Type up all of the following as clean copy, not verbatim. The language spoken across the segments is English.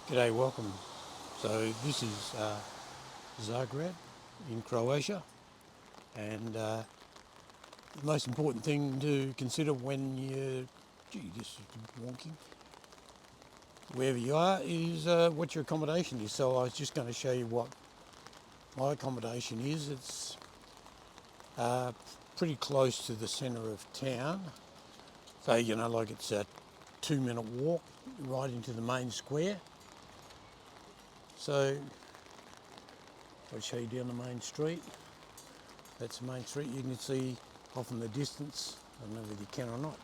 G'day, welcome. So this is Zagreb in Croatia, and the most important thing to consider when you're, this is wonky, wherever you are, is what your accommodation is. So I was just going to show you what my accommodation is. It's pretty close to the centre of town. So, like it's a 2-minute walk right into the main square. So I'll show you down the main street. That's the main street. You can see off in the distance. I don't know whether you can or not.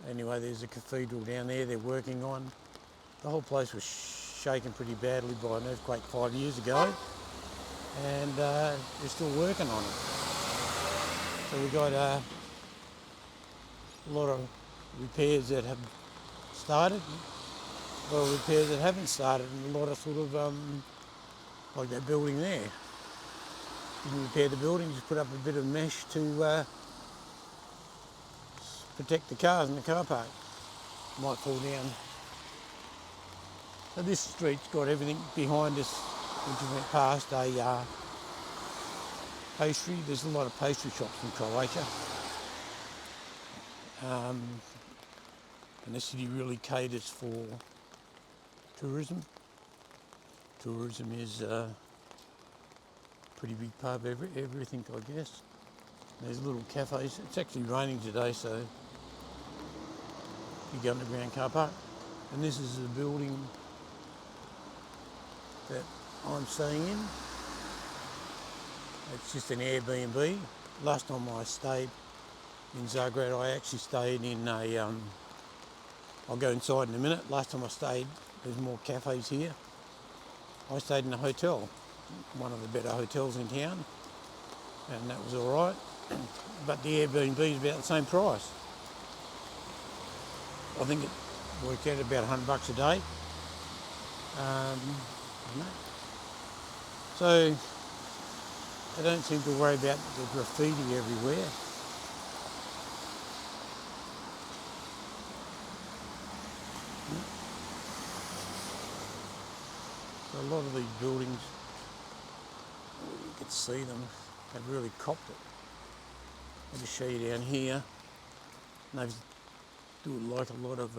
Anyway, there's a cathedral down there they're working on. The whole place was shaken pretty badly by an earthquake 5 years ago, and they're still working on it. So we've got a lot of repairs that have started, a lot of repairs that haven't started, and a lot of sort of like that building there. Didn't repair the building, just put up a bit of mesh to protect the cars in the car park. Might fall down. So this street's got everything behind us, which we went past a pastry. There's a lot of pastry shops in Croatia. And the city really caters for tourism. Tourism is a pretty big part of everything, I guess. There's little cafes. It's actually raining today, so you go underground car park. And this is the building that I'm staying in. It's just an Airbnb. Last time I stayed in Zagreb, I actually stayed in a, I'll go inside in a minute. Last time I stayed, there's more cafes here. I stayed in a hotel, one of the better hotels in town, and that was all right. But the Airbnb is about the same price. I think it worked out about $100 a day. So I don't seem to worry about the graffiti everywhere. So a lot of these buildings, you can see them, they've really copped it. I'll just show you down here. And they do like a lot of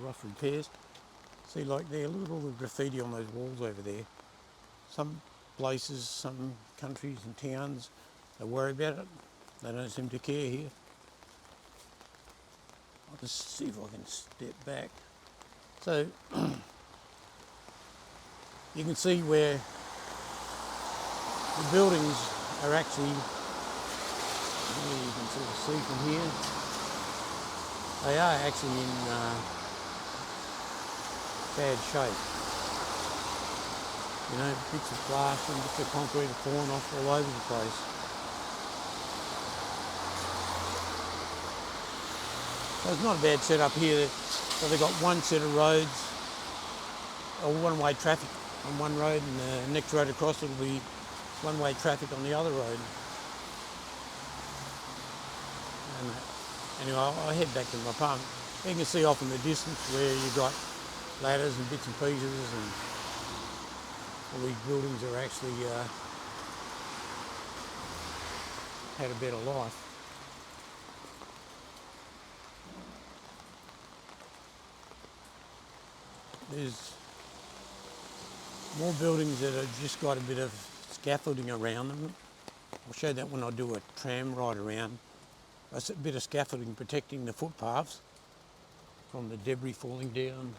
rough repairs. See, like there, look at all the graffiti on those walls over there. Some places, some countries and towns, they worry about it. They don't seem to care here. I'll just see if I can step back. So you can see where the buildings are actually, you can sort of see from here, they are actually in bad shape. Bits of plaster and bits of concrete are falling off all over the place. So it's not a bad setup here. So they've got one set of roads, or one-way traffic on one road, and the next road across it'll be one-way traffic on the other road. And anyway, I'll head back to my apartment. You can see off in the distance where you've got ladders and bits and pieces, and all these buildings are actually had a better life. There's more buildings that have just got a bit of scaffolding around them. I'll show that when I do a tram ride around. That's a bit of scaffolding protecting the footpaths from the debris falling down.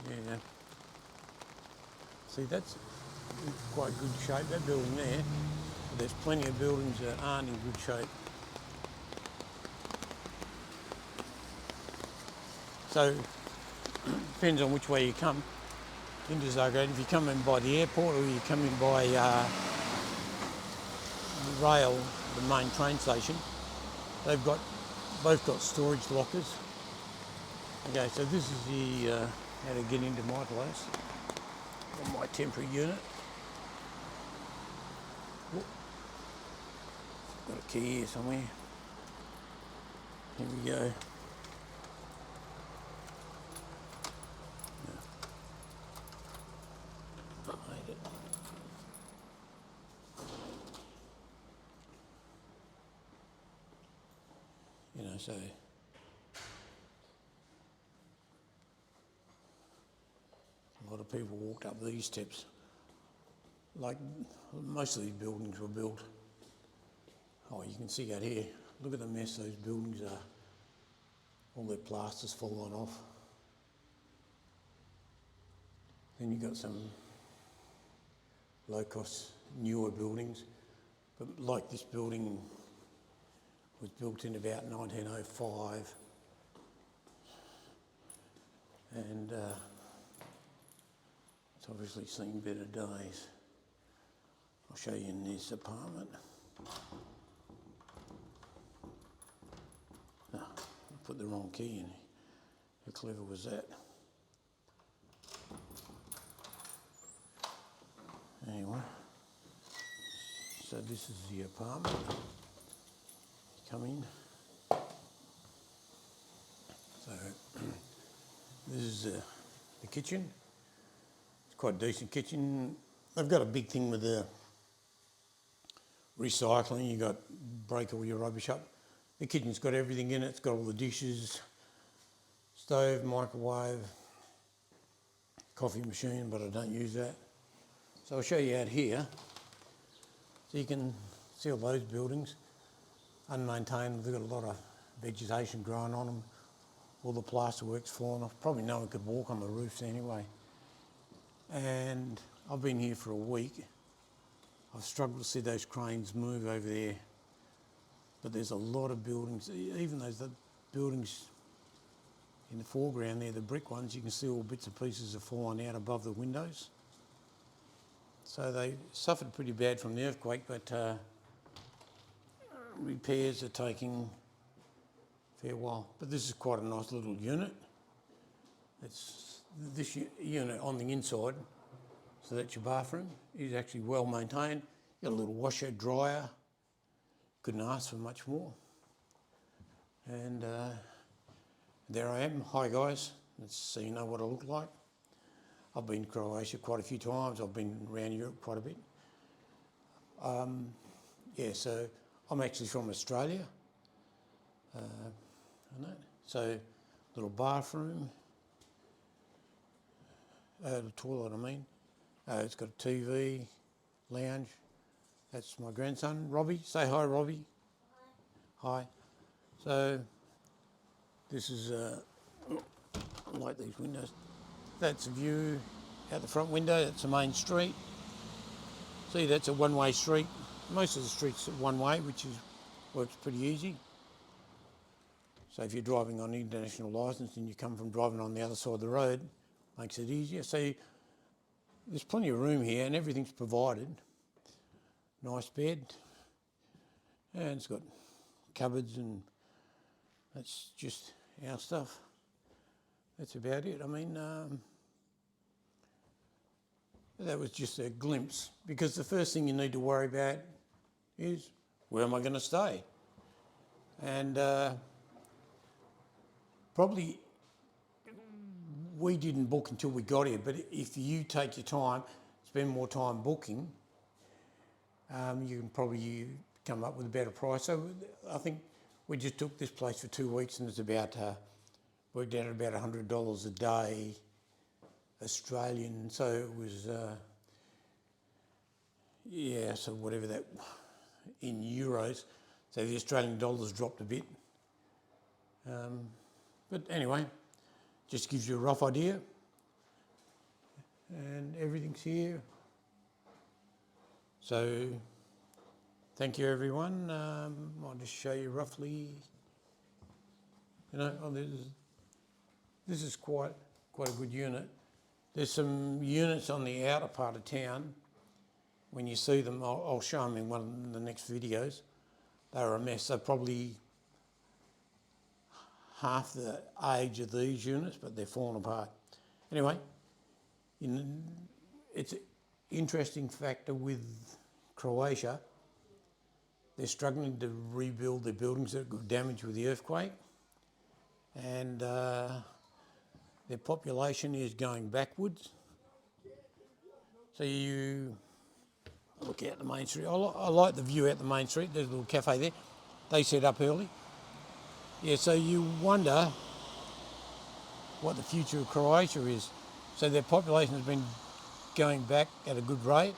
Yeah. See, that's in quite good shape, that building there. But there's plenty of buildings that aren't in good shape. So, depends on which way you come into Zagreb. If you come in by the airport or you come in by rail, the main train station, they've both got storage lockers. Okay, so this is the how to get into my place, or my temporary unit. Got a key here somewhere. Here we go. Made it. You know, so a lot of people walked up these steps. Like most of these buildings were built. Oh, you can see out here. Look at the mess those buildings are. All their plaster's fallen off. Then you've got some low-cost, newer buildings. But like this building was built in about 1905. And it's obviously seen better days. I'll show you in this apartment. Oh, I put the wrong key in. How clever was that? Anyway, so this is the apartment. You come in. So this is the kitchen. It's quite a decent kitchen. They've got a big thing with the recycling. You got break all your rubbish up. The kitchen's got everything in it. It's got all the dishes, stove, microwave, coffee machine, but I don't use that. So I'll show you out here. So you can see all those buildings, unmaintained. They've got a lot of vegetation growing on them. All the plasterwork's fallen off. Probably no one could walk on the roofs anyway. And I've been here for a week. I've struggled to see those cranes move over there. But there's a lot of buildings, even those the buildings in the foreground there, the brick ones, you can see all bits and pieces have fallen out above the windows. So they suffered pretty bad from the earthquake, but repairs are taking a fair while. But this is quite a nice little unit. It's this unit on the inside, so that's your bathroom, is actually well maintained. Got a little washer, dryer. Couldn't ask for much more. And there I am. Hi guys, let's see, you know what I look like. I've been to Croatia quite a few times. I've been around Europe quite a bit. Yeah, so I'm actually from Australia. So little bathroom, the toilet I mean. It's got a TV, lounge. That's my grandson, Robbie. Say hi, Robbie. Hi. So this is, I like these windows. That's a view out the front window. That's the main street. See, that's a one-way street. Most of the streets are one way, which works pretty easy. So if you're driving on international licence and you come from driving on the other side of the road, makes it easier. So there's plenty of room here and everything's provided. Nice bed, and it's got cupboards, and that's just our stuff. That's about it. I mean, that was just a glimpse, because the first thing you need to worry about is, where am I going to stay? And probably we didn't book until we got here, but if you take your time, spend more time booking, you can probably come up with a better price. So I think we just took this place for 2 weeks, and it's about, worked out at about $100 a day Australian. So it was, yeah, so whatever that, in euros. So the Australian dollar's dropped a bit. But anyway, just gives you a rough idea. And everything's here. So, thank you everyone. I'll just show you roughly, you know, this is quite a good unit. There's some units on the outer part of town. When you see them, I'll show them in one of the next videos. They're a mess. They're probably half the age of these units, but they're falling apart. Anyway, it's an interesting factor with Croatia. they're struggling to rebuild their buildings that got damaged with the earthquake, and their population is going backwards. So you look out the main street. I like the view out the main street. There's a little cafe there. They set up early. Yeah, so you wonder what the future of Croatia is. So their population has been going back at a good rate.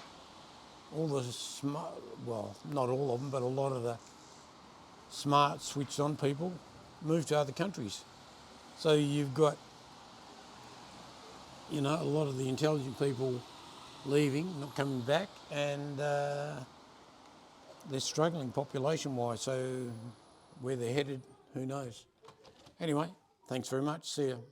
All the smart, well, not all of them, but a lot of the smart switched on people moved to other countries. So you've got, a lot of the intelligent people leaving, not coming back, and they're struggling population-wise. So where they're headed, who knows? Anyway, thanks very much. See you.